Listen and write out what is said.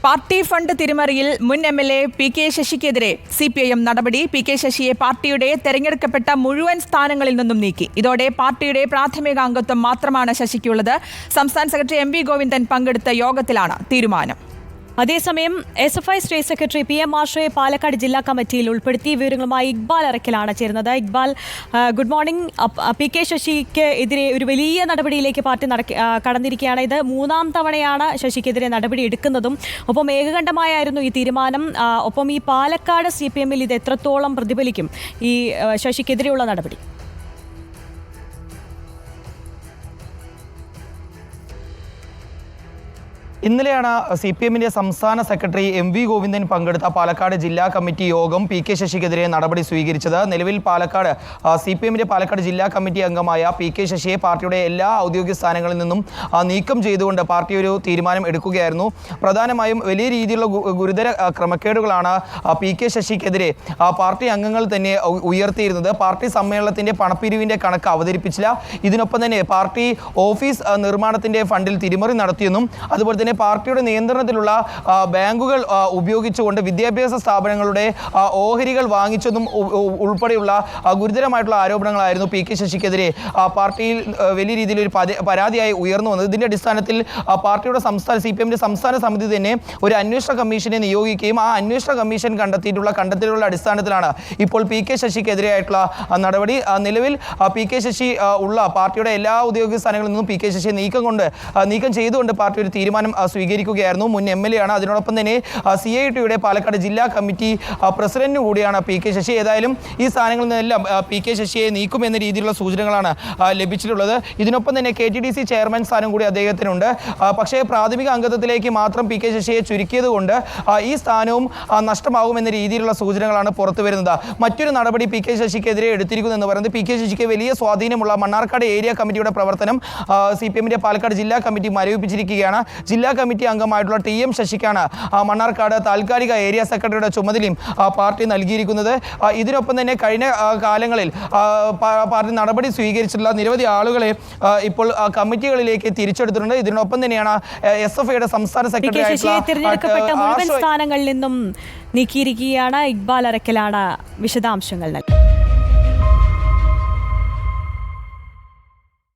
Party fund തിരിമറിയിൽ മുൻ MLA P K ശശിക്കെതിരെ CPIM നടപടി. P K ശശിയെ പാർട്ടിയുടെ തെരഞ്ഞെടുക്കപ്പെട്ട മുഴുവൻ സ്ഥാനങ്ങളിൽ നിന്നും നീക്കി. ഇതോടെ പാർട്ടിയുടെ പ്രാഥമിക അംഗത്വം മാത്രമാണ് ശശിക്കുള്ളത്. സംസ്ഥാന സെക്രട്ടറി എം വി ഗോവിന്ദൻ പങ്കെടുത്ത യോഗത്തിലാണ് തീരുമാനം. അതേസമയം SFI സ്റ്റേറ്റ് സെക്രട്ടറി PM ആശ്രയെ പാലക്കാട് ജില്ലാ കമ്മിറ്റിയിൽ ഉൾപ്പെടുത്തി. വിവരങ്ങളുമായി ഇക്ബാൽ അറക്കലാണ് ചേരുന്നത്. Iqbal, good morning. P K ശശിക്ക് എതിരെ ഒരു വലിയ നടപടിയിലേക്ക് പാർട്ടി കടന്നിരിക്കുകയാണ്. ഇത് മൂന്നാം തവണയാണ് ശശിക്കെതിരെ നടപടി എടുക്കുന്നതും. ഒപ്പം ഏകകണ്ഠമായിരുന്നു ഈ തീരുമാനം. ഒപ്പം ഈ പാലക്കാട് CPM-ൽ ഇത് എത്രത്തോളം പ്രതിഫലിക്കും, ഈ ശശിക്കെതിരെയുള്ള നടപടി? ഇന്നലെയാണ് CPM-ന്റെ സംസ്ഥാന സെക്രട്ടറി എം വി ഗോവിന്ദൻ പങ്കെടുത്ത പാലക്കാട് ജില്ലാ കമ്മിറ്റി യോഗം പി കെ ശശിക്കെതിരെ നടപടി സ്വീകരിച്ചത്. നിലവിൽ പാലക്കാട് CPM-ന്റെ പാലക്കാട് ജില്ലാ കമ്മിറ്റി അംഗമായ പി കെ ശശിയെ പാർട്ടിയുടെ എല്ലാ ഔദ്യോഗിക സ്ഥാനങ്ങളിൽ നിന്നും നീക്കം ചെയ്തുകൊണ്ട് പാർട്ടി ഒരു തീരുമാനം എടുക്കുകയായിരുന്നു. പ്രധാനമായും വലിയ രീതിയിലുള്ള ഗുരുതര ക്രമക്കേടുകളാണ് പി കെ ശശിക്കെതിരെ പാർട്ടി അംഗങ്ങൾ തന്നെ ഉയർത്തിയിരുന്നത്. പാർട്ടി സമ്മേളനത്തിന്റെ പണപ്പിരിവിന്റെ കണക്ക് അവതരിപ്പിച്ചില്ല. ഇതിനൊപ്പം തന്നെ പാർട്ടി ഓഫീസ് നിർമ്മാണത്തിന്റെ ഫണ്ടിൽ തിരിമറി നടത്തിയെന്നും അതുപോലെ തന്നെ പാർട്ടിയുടെ നിയന്ത്രണത്തിലുള്ള ബാങ്കുകൾ ഉപയോഗിച്ചുകൊണ്ട് വിദ്യാഭ്യാസ സ്ഥാപനങ്ങളുടെ ഓഹരികൾ വാങ്ങിച്ചതും ഉൾപ്പെടെയുള്ള ഗുരുതരമായിട്ടുള്ള ആരോപണങ്ങളായിരുന്നു പി കെ ശശിക്കെതിരെ പാർട്ടിയിൽ വലിയ രീതിയിൽ ഒരു പരാതിയായി ഉയർന്നു വന്നത്. ഇതിന്റെ അടിസ്ഥാനത്തിൽ പാർട്ടിയുടെ CPM-ന്റെ സംസ്ഥാന സമിതി തന്നെ ഒരു അന്വേഷണ കമ്മീഷനെ നിയോഗിക്കുകയും ആ അന്വേഷണ കമ്മീഷൻ കണ്ടെത്തിയിട്ടുള്ള അടിസ്ഥാനത്തിലാണ് ഇപ്പോൾ പി കെ ശശിക്കെതിരെയായിട്ടുള്ള നടപടി. നിലവിൽ പി കെ ശശി ഉള്ള പാർട്ടിയുടെ എല്ലാ ഔദ്യോഗിക സ്ഥാനങ്ങളിൽ നിന്നും പി കെ ശശിയെ നീക്കം ചെയ്തുകൊണ്ട് പാർട്ടി ഒരു തീരുമാനം സ്വീകരിക്കുകയായിരുന്നു. മുൻ MLA ആണ്. അതിനോടൊപ്പം തന്നെ CIT-യുടെ പാലക്കാട് ജില്ലാ കമ്മിറ്റി പ്രസിഡന്റ് കൂടിയാണ് പി കെ ശശി. ഏതായാലും ഈ സ്ഥാനങ്ങളിൽ നിന്നെല്ലാം പി കെ ശശിയെ നീക്കുമെന്ന രീതിയിലുള്ള സൂചനകളാണ് ലഭിച്ചിട്ടുള്ളത്. ഇതിനൊപ്പം തന്നെ KTDC ചെയർമാൻ സ്ഥാനം കൂടി അദ്ദേഹത്തിനുണ്ട്. പക്ഷേ പ്രാഥമിക അംഗത്വത്തിലേക്ക് മാത്രം പി കെ ശശിയെ ചുരുക്കിയത് കൊണ്ട് ഈ സ്ഥാനവും നഷ്ടമാകുമെന്ന രീതിയിലുള്ള സൂചനകളാണ് പുറത്തു വരുന്നത്. മറ്റൊരു നടപടി പി കെ ശശിക്കെതിരെ എടുത്തിരിക്കുന്നു എന്ന് പറയുന്നത്, പി കെ ശശിക്ക് വലിയ സ്വാധീനമുള്ള മണ്ണാർക്കാട് ഏരിയ കമ്മിറ്റിയുടെ പ്രവർത്തനം CPM-ന്റെ പാലക്കാട് ജില്ലാ കമ്മിറ്റി മരവിപ്പിച്ചിരിക്കുകയാണ്. ജില്ലാ കമ്മിറ്റി അംഗമായിട്ടുള്ള TM ശശിക്കാണ് മണ്ണാർക്കാട് താൽക്കാലിക ഏരിയ സെക്രട്ടറിയുടെ ചുമതലയും പാർട്ടി നൽകിയിരിക്കുന്നത്. ഇതിനൊപ്പം തന്നെ കഴിഞ്ഞ കാലങ്ങളിൽ പാർട്ടി നടപടി സ്വീകരിച്ചിട്ടുള്ള നിരവധി ആളുകളെ ഇപ്പോൾ കമ്മിറ്റികളിലേക്ക് തിരിച്ചെടുത്തിട്ടുണ്ട്. ഇതിനൊപ്പം തന്നെയാണ് SFIയുടെ സംസ്ഥാന സെക്രട്ടറി തിരഞ്ഞെടുക്കപ്പെട്ട മുഴുവൻ സ്ഥാനങ്ങളിൽ നിന്നും നീക്കിയിരിക്കുകയാണ്. ഇക്ബാൽ അറക്കലാണ് വിശദാംശങ്ങൾ നൽകി.